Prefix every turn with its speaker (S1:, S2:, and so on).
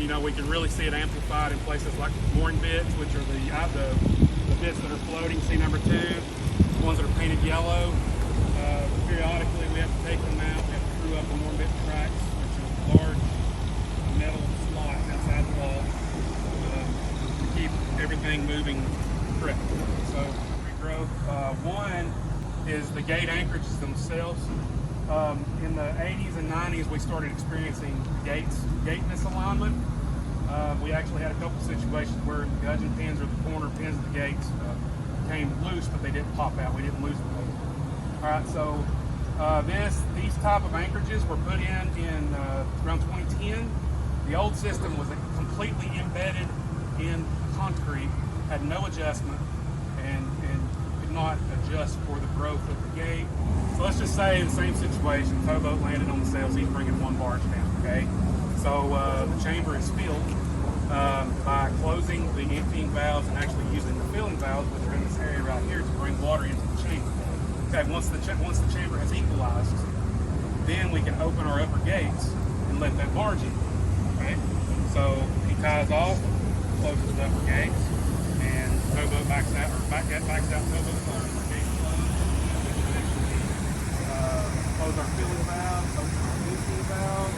S1: you know, we can really see it amplified in places like mooring bits, which are the bits that are floating, see number 2, the ones that are painted yellow. Periodically we have to take them out. We have to screw up the mooring bit tracks, which are large metal slots outside the wall, to keep everything moving correctly. So regrowth, one is the gate anchorages themselves. In the 80s and 90s, we started experiencing gate misalignment. We actually had a couple situations where the gudgeon pins or the corner pins of the gates came loose, but they didn't pop out. We didn't lose them. All right, so these type of anchorages were put in around 2010. The old system was completely embedded in concrete, had no adjustment, and could not adjust for the growth of the gate. So let's just say the same situation, towboat landed on the sails, he's bringing one barge down, okay? So the chamber is filled by closing the emptying valves and actually using the filling valves, which are in this area right here, to bring water into the chamber. Okay, once the chamber has equalized, then we can open our upper gates and let that barge in, okay? So he ties off, closes the upper gates, and towboat backs out, towboat closes. Close our filling valve, open our emptying valve,